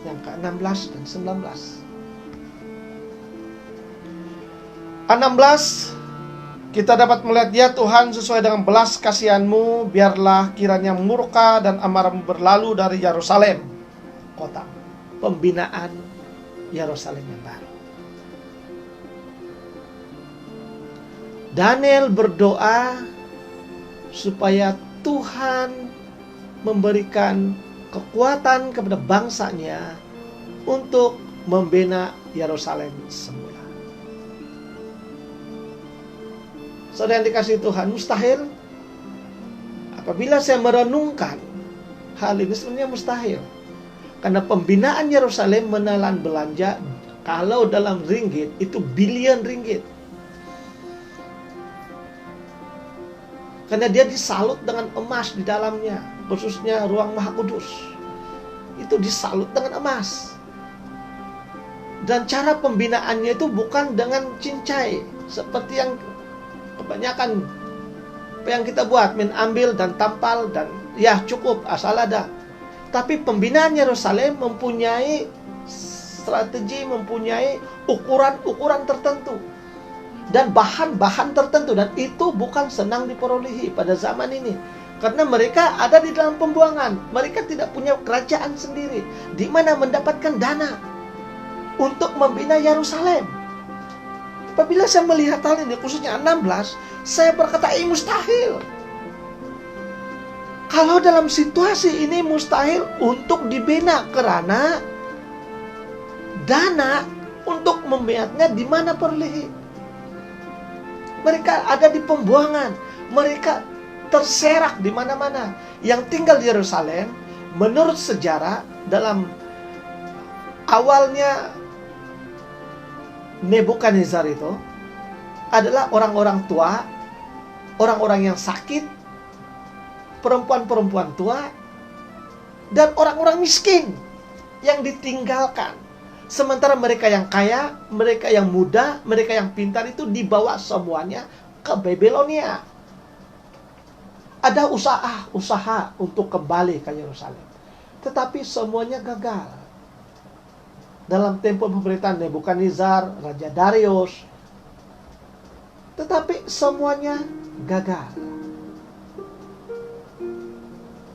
yang ke-16 dan 19. 16, kita dapat melihat, ya Tuhan, sesuai dengan belas kasihan-Mu, biarlah kiranya murka dan amarah-Mu berlalu dari Yerusalem, kota. Pembinaan Yerusalem yang baru. Daniel berdoa supaya Tuhan memberikan kekuatan kepada bangsanya untuk membina Yerusalem semula. Saudara yang dikasihi Tuhan, mustahil. Apabila saya merenungkan hal ini, sebenarnya mustahil. Karena pembinaan Yerusalem menelan belanja, kalau dalam ringgit, itu bilion ringgit. Karena dia disalut dengan emas di dalamnya, khususnya ruang Maha Kudus. Itu disalut dengan emas. Dan cara pembinaannya itu bukan dengan cincai, seperti yang kebanyakan yang kita buat, ambil dan tampal dan ya cukup asal ada. Tapi pembinaan Yerusalem mempunyai strategi, mempunyai ukuran-ukuran tertentu dan bahan-bahan tertentu, dan itu bukan senang diperolehi pada zaman ini. Karena mereka ada di dalam pembuangan, mereka tidak punya kerajaan sendiri di mana mendapatkan dana untuk membina Yerusalem. Apabila saya melihat hal ini, khususnya 16, saya berkata, mustahil. Kalau dalam situasi ini mustahil untuk dibina, karena dana untuk membinanya di mana perolehi. Mereka ada di pembuangan, mereka terserak di mana-mana. Yang tinggal di Yerusalem, menurut sejarah, dalam awalnya Nebukadnezar itu adalah orang-orang tua, orang-orang yang sakit, perempuan-perempuan tua, dan orang-orang miskin yang ditinggalkan. Sementara mereka yang kaya, mereka yang muda, mereka yang pintar itu dibawa semuanya ke Babilonia. Ada usaha untuk kembali ke Yerusalem, tetapi semuanya gagal. Dalam tempo pemerintahan Nebukadnezar, Raja Darius, tetapi semuanya gagal.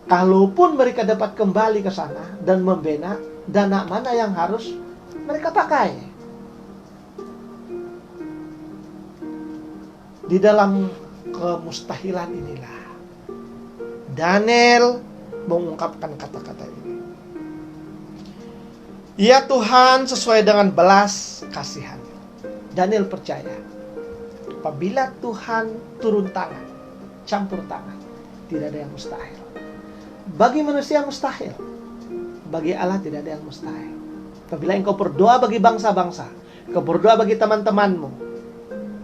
Kalaupun mereka dapat kembali ke sana dan membina, dana mana yang harus mereka pakai? Di dalam kemustahilan inilah Daniel mengungkapkan kata-kata ini. Ya Tuhan, sesuai dengan belas kasihan. Daniel percaya, apabila Tuhan turun tangan, campur tangan, tidak ada yang mustahil. Bagi manusia mustahil, bagi Allah tidak ada yang mustahil. Apabila engkau berdoa bagi bangsa-bangsa, engkau berdoa bagi teman-temanmu,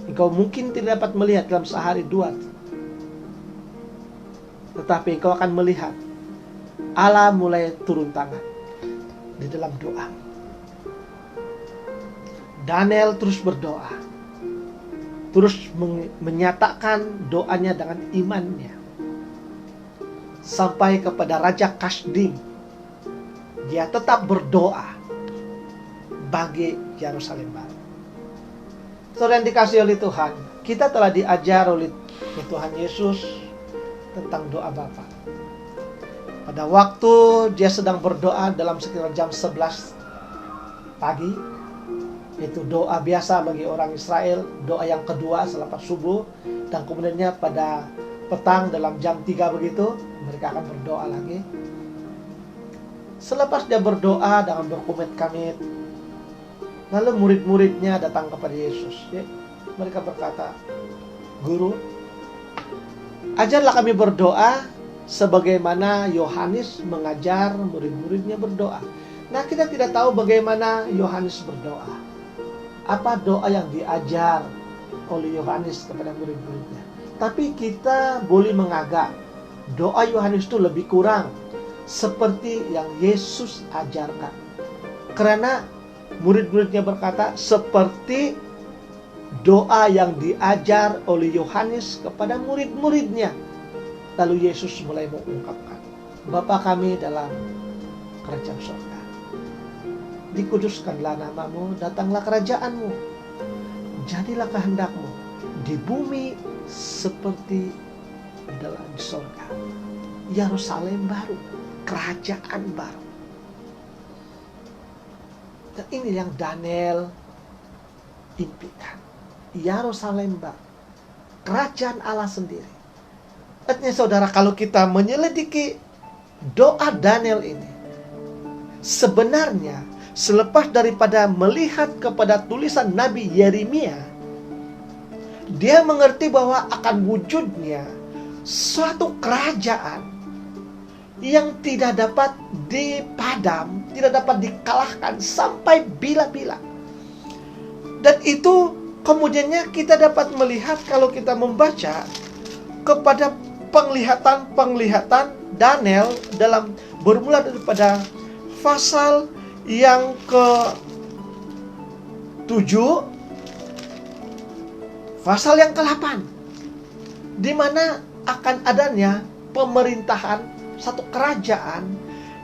engkau mungkin tidak dapat melihat dalam sehari dua, tetapi engkau akan melihat Allah mulai turun tangan di dalam doa. Daniel terus berdoa, terus menyatakan doanya dengan imannya, sampai kepada Raja Kasdim. Dia tetap berdoa bagi Yerusalem baru. Saudara yang dikasihi oleh Tuhan, kita telah diajar oleh Tuhan Yesus tentang doa Bapa. Pada waktu dia sedang berdoa dalam sekitar jam 11 pagi, itu doa biasa bagi orang Israel, doa yang kedua selepas subuh, dan kemudiannya pada petang dalam jam 3 begitu, mereka akan berdoa lagi. Selepas dia berdoa dengan berkumit-kamit, lalu murid-muridnya datang kepada Yesus. Mereka berkata, Guru, ajarlah kami berdoa sebagaimana Yohanes mengajar murid-muridnya berdoa. Nah, kita tidak tahu bagaimana Yohanes berdoa. Apa doa yang diajar oleh Yohanes kepada murid-muridnya. Tapi kita boleh menganggap doa Yohanes itu lebih kurang seperti yang Yesus ajarkan. Karena murid-muridnya berkata seperti doa yang diajar oleh Yohanes kepada murid-muridnya. Lalu Yesus mulai mengungkapkan, Bapa kami dalam kerajaan surga, dikuduskanlah namamu, datanglah kerajaanmu, jadilah kehendakmu di bumi seperti dalam surga. Yerusalem baru, kerajaan baru. Dan ini yang Daniel impikan. Yerusalem baru, kerajaan Allah sendiri. Artinya saudara, kalau kita menyelidiki doa Daniel ini, sebenarnya selepas daripada melihat kepada tulisan Nabi Yeremia, dia mengerti bahwa akan wujudnya suatu kerajaan yang tidak dapat dipadam, tidak dapat dikalahkan sampai bila-bila. Dan itu kemudiannya kita dapat melihat kalau kita membaca kepada penglihatan-penglihatan Daniel dalam bermula daripada pasal yang ke-7, pasal yang ke-8, di mana akan adanya pemerintahan satu kerajaan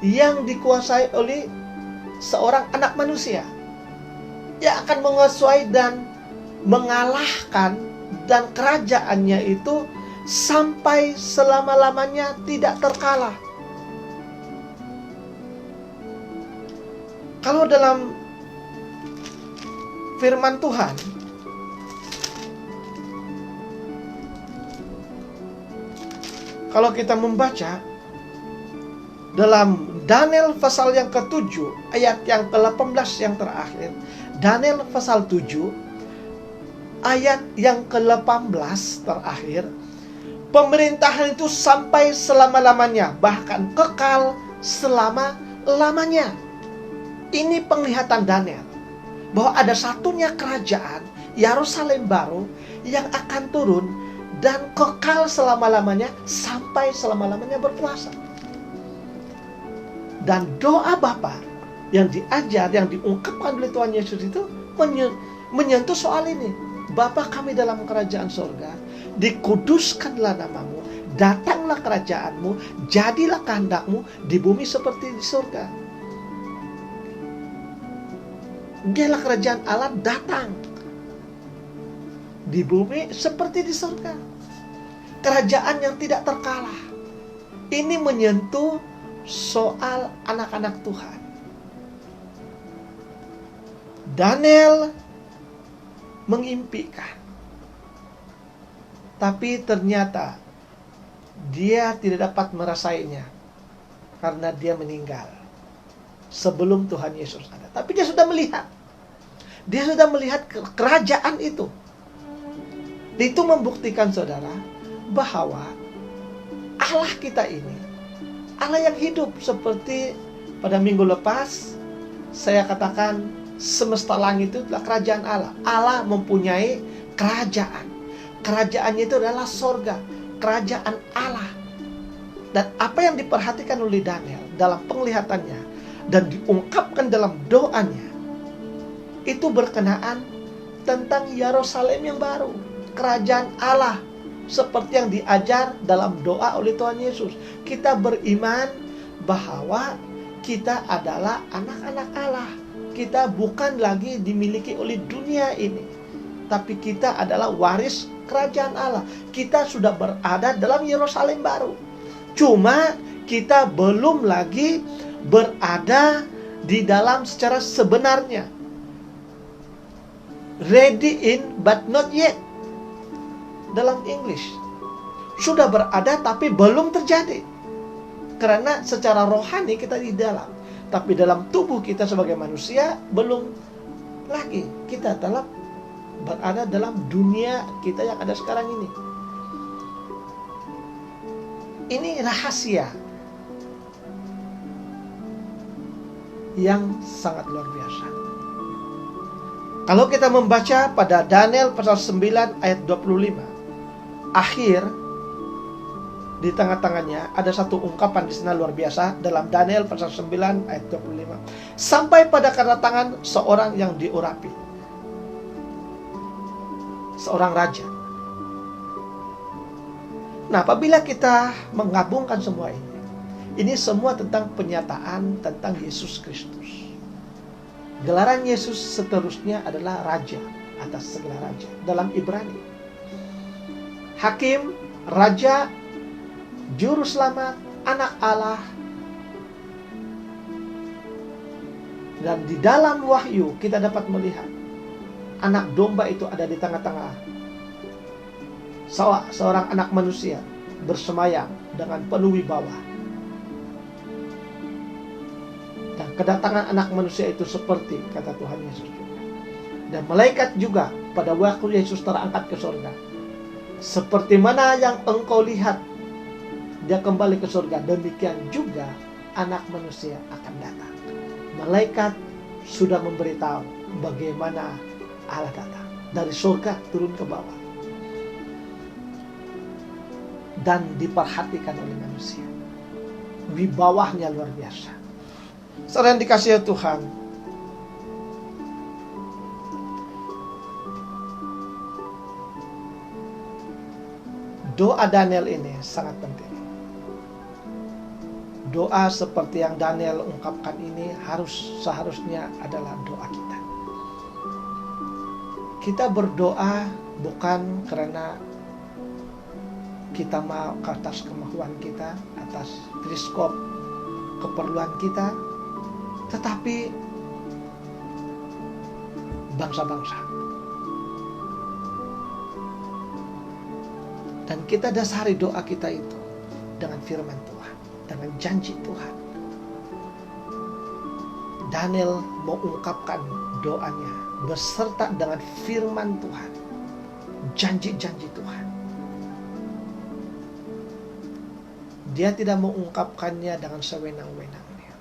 yang dikuasai oleh seorang anak manusia yang akan menguasai dan mengalahkan, dan kerajaannya itu sampai selama-lamanya tidak terkalah. Kalau dalam firman Tuhan, kalau kita membaca dalam Daniel pasal yang ke-7 ayat yang ke-18 yang terakhir, Daniel pasal 7 ayat yang ke-18 terakhir, pemerintahan itu sampai selama-lamanya, bahkan kekal selama-lamanya. Ini penglihatan Daniel bahwa ada satunya kerajaan Yerusalem baru yang akan turun dan kekal selama-lamanya sampai selama-lamanya berkuasa. Dan doa Bapa yang diajar, yang diungkapkan oleh Tuhan Yesus itu menyentuh soal ini. Bapa kami dalam kerajaan surga, dikuduskanlah namamu, datanglah kerajaanmu, jadilah kehendakmu di bumi seperti di surga. Dialah kerajaan Allah datang di bumi seperti di surga. Kerajaan yang tidak terkalah. Ini menyentuh soal anak-anak Tuhan. Daniel mengimpikan, tapi ternyata dia tidak dapat merasainya karena dia meninggal sebelum Tuhan Yesus ada. Tapi dia sudah melihat. Dia sudah melihat kerajaan itu. Itu membuktikan saudara bahwa Allah kita ini Allah yang hidup. Seperti pada minggu lepas saya katakan, semesta langit itu adalah kerajaan Allah. Allah mempunyai kerajaan. Kerajaannya itu adalah sorga, kerajaan Allah. Dan apa yang diperhatikan oleh Daniel dalam penglihatannya dan diungkapkan dalam doanya, itu berkenaan tentang Yerusalem yang baru, kerajaan Allah, seperti yang diajar dalam doa oleh Tuhan Yesus. Kita beriman bahwa kita adalah anak-anak Allah. Kita bukan lagi dimiliki oleh dunia ini, tapi kita adalah waris kerajaan Allah. Kita sudah berada dalam Yerusalem baru. Cuma kita belum lagi berada di dalam secara sebenarnya. Ready in but not yet. Dalam English. Sudah berada tapi belum terjadi. Karena secara rohani kita di dalam, tapi dalam tubuh kita sebagai manusia belum lagi. Kita telah berada dalam dunia kita yang ada sekarang ini. Ini rahasia. yang sangat luar biasa. Kalau kita membaca pada Daniel pasal 9 ayat 25, akhir di tengah-tengahnya ada satu ungkapan di sana luar biasa dalam Daniel pasal 9 ayat 25. Sampai pada kedatangan seorang yang diurapi, seorang raja. Nah, apabila kita menggabungkan semua ini semua tentang penyataan tentang Yesus Kristus. Gelaran Yesus seterusnya adalah Raja atas segala raja dalam Ibrani. Hakim, Raja, Juru Selamat, Anak Allah. Dan di dalam Wahyu kita dapat melihat anak domba itu ada di tengah-tengah seorang anak manusia bersemayam dengan penuh wibawa. Dan kedatangan anak manusia itu seperti kata Tuhan Yesus juga. Dan malaikat juga pada waktu Yesus terangkat ke surga, seperti mana yang engkau lihat dia kembali ke surga, demikian juga anak manusia akan datang. Malaikat sudah memberitahu bagaimana Allah datang dari surga turun ke bawah dan diperhatikan oleh manusia. Wibawahnya luar biasa. Saudara yang dikasihi Tuhan, doa Daniel ini sangat penting. Doa seperti yang Daniel ungkapkan ini seharusnya adalah doa kita. Kita berdoa bukan karena kita mau ke atas kemampuan kita, atas periskop keperluan kita, tetapi bangsa-bangsa. Dan kita dasari doa kita itu dengan firman Tuhan, dengan janji Tuhan. Daniel mengungkapkan doanya beserta dengan firman Tuhan, janji-janji Tuhan. Dia tidak mengungkapkannya dengan sewenang-wenangnya,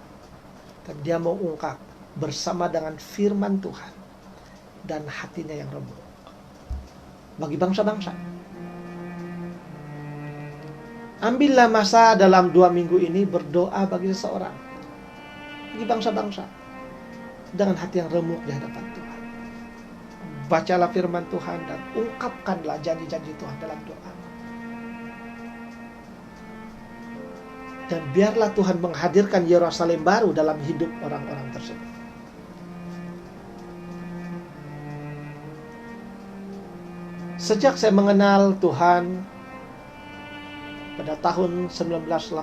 tapi dia mengungkap bersama dengan firman Tuhan dan hatinya yang remuk bagi bangsa-bangsa. Ambillah masa dalam 2 minggu ini berdoa bagi seseorang, bagi bangsa-bangsa, dengan hati yang remuk di hadapan Tuhan. Bacalah firman Tuhan dan ungkapkanlah janji-janji Tuhan dalam doa. Dan biarlah Tuhan menghadirkan Yerusalem baru dalam hidup orang-orang tersebut. Sejak saya mengenal Tuhan pada tahun 1985,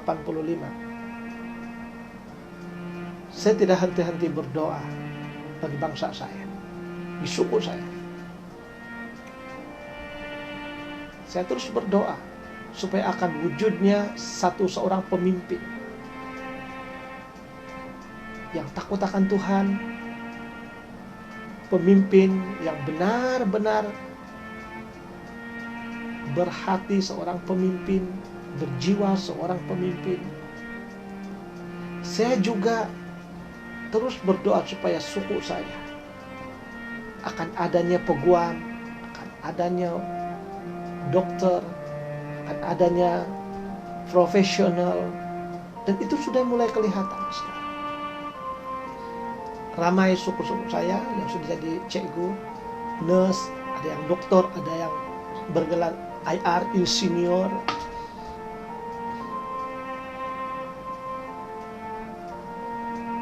saya tidak henti-henti berdoa bagi bangsa saya, di suku saya. Saya terus berdoa supaya akan wujudnya seorang pemimpin yang takut akan Tuhan, pemimpin yang benar-benar berhati seorang pemimpin, berjiwa seorang pemimpin. Saya juga terus berdoa supaya suku saya akan adanya peguam, akan adanya dokter, akan adanya profesional, dan itu sudah mulai kelihatan sekarang. Ramai suku-suku saya yang sudah jadi cikgu, nurse, ada yang dokter, ada yang bergelar IR, insinyur.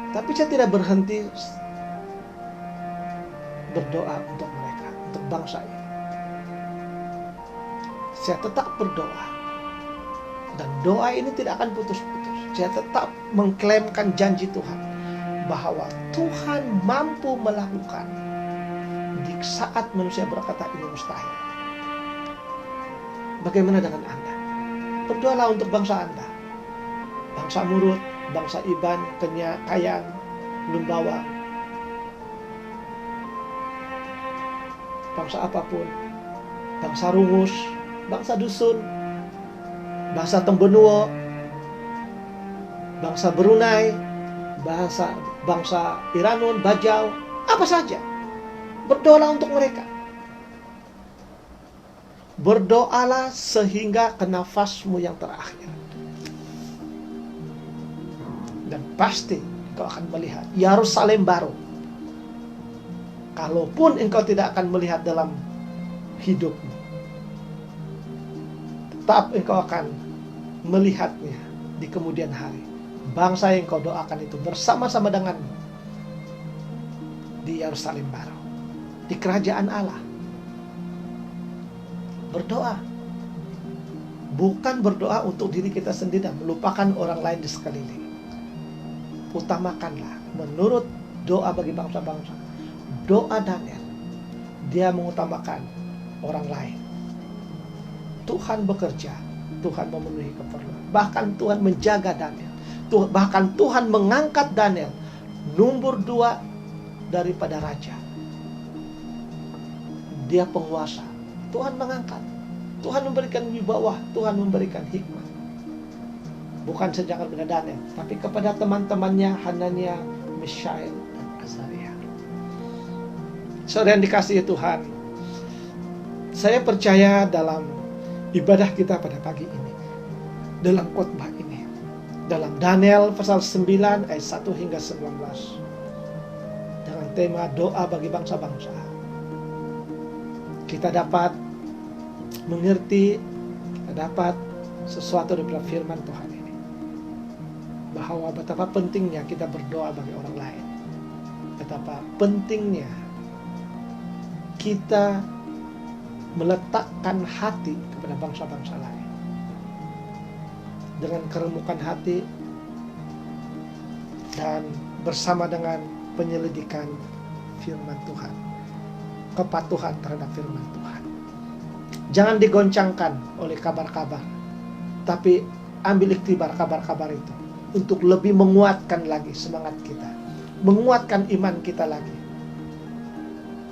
Tapi saya tidak berhenti berdoa untuk mereka, untuk bangsa ini. Saya tetap berdoa, dan doa ini tidak akan putus-putus. Saya tetap mengklaimkan janji Tuhan bahwa Tuhan mampu melakukan di saat manusia berkata ini mustahil. Bagaimana dengan Anda? Berdoalah untuk bangsa Anda, bangsa Murut, bangsa Iban, Kayan, Lumbawa, bangsa apapun, bangsa Rungus, bangsa Dusun, bangsa Tembenuo, bangsa Brunei, bangsa Iranun, Bajau, apa saja. Berdoalah untuk mereka. Berdoalah sehingga ke nafasmu yang terakhir. Dan pasti engkau akan melihat Yerusalem baru. Kalaupun engkau tidak akan melihat dalam hidupmu, tetap engkau akan melihatnya di kemudian hari. Bangsa yang kau doakan itu bersama-sama denganmu di Yerusalem baru, di kerajaan Allah. Berdoa, bukan berdoa untuk diri kita sendiri dan melupakan orang lain di sekeliling. Utamakanlah menurut doa bagi bangsa-bangsa, doa Daniel, dia mengutamakan orang lain. Tuhan bekerja, Tuhan memenuhi keperluan. Bahkan Tuhan menjaga Daniel. Bahkan Tuhan mengangkat Daniel nomor 2 daripada raja. Dia penguasa. Tuhan mengangkat. Tuhan memberikan wibawa. Tuhan memberikan hikmah. Bukan saja kepada Daniel, tapi kepada teman-temannya Hanania, Mishael, dan Azaria. Saudara yang dikasihi Tuhan, saya percaya dalam ibadah kita pada pagi ini, dalam khotbah ini, dalam Daniel pasal 9 ayat 1 hingga 19, dengan tema doa bagi bangsa-bangsa, kita dapat mengerti, kita dapat sesuatu dari firman Tuhan ini, bahwa betapa pentingnya kita berdoa bagi orang lain, betapa pentingnya kita meletakkan hati kepada bangsa-bangsa lain. Dengan keremukan hati dan bersama dengan penyelidikan firman Tuhan, kepatuhan terhadap firman Tuhan. Jangan digoncangkan oleh kabar-kabar, tapi ambil iktibar kabar-kabar itu untuk lebih menguatkan lagi semangat kita, menguatkan iman kita lagi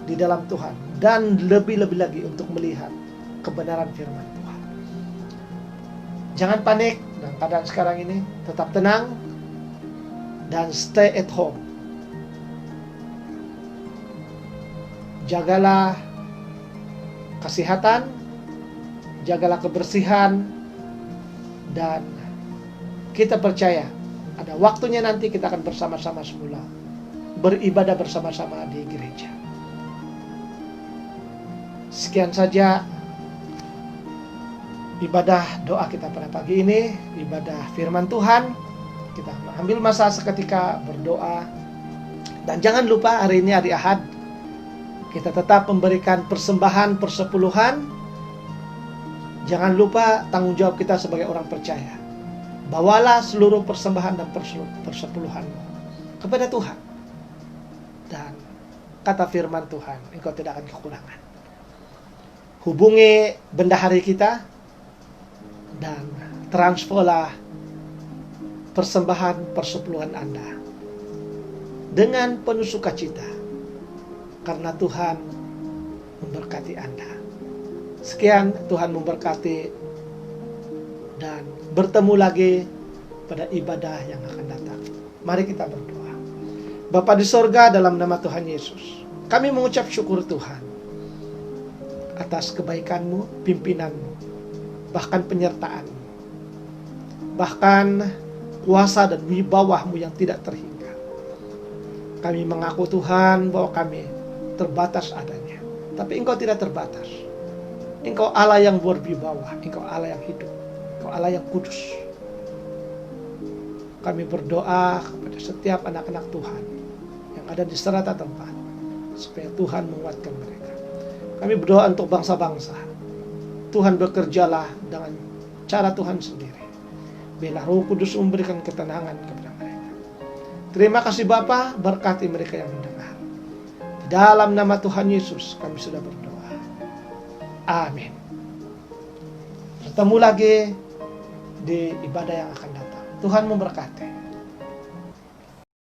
di dalam Tuhan, dan lebih-lebih lagi untuk melihat kebenaran firman Tuhan. Jangan panik dalam keadaan sekarang ini, tetap tenang dan stay at home. Jagalah kesehatan, jagalah kebersihan, dan kita percaya ada waktunya nanti kita akan bersama-sama semula beribadah bersama-sama di gereja. Sekian saja ibadah doa kita pada pagi ini, ibadah firman Tuhan. Kita ambil masa seketika berdoa. Dan jangan lupa hari ini hari Ahad, kita tetap memberikan persembahan persepuluhan. Jangan lupa tanggung jawab kita sebagai orang percaya. Bawalah seluruh persembahan dan persepuluhanmu kepada Tuhan. Dan kata firman Tuhan, engkau tidak akan kekurangan. Hubungi bendahari kita dan transferlah persembahan persepuluhan Anda dengan penuh sukacita, karena Tuhan memberkati Anda. Sekian, Tuhan memberkati, dan bertemu lagi pada ibadah yang akan datang. Mari kita berdoa. Bapa di sorga, dalam nama Tuhan Yesus, kami mengucap syukur Tuhan atas kebaikan-Mu, pimpinan-Mu, bahkan penyertaan-Mu, bahkan kuasa dan wibawa-Mu yang tidak terhingga. Kami mengaku Tuhan bahwa kami terbatas adanya, tapi Engkau tidak terbatas. Engkau Allah yang berwibawa, Engkau Allah yang hidup, Engkau Allah yang kudus. Kami berdoa kepada setiap anak-anak Tuhan yang ada di serata tempat, supaya Tuhan menguatkan mereka. Kami berdoa untuk bangsa-bangsa. Tuhan bekerjalah dengan cara Tuhan sendiri. Biarlah Roh Kudus memberikan ketenangan kepada mereka. Terima kasih Bapa, berkati mereka yang mendengar. Dalam nama Tuhan Yesus kami sudah berdoa. Amin. Bertemu lagi di ibadah yang akan datang. Tuhan memberkati.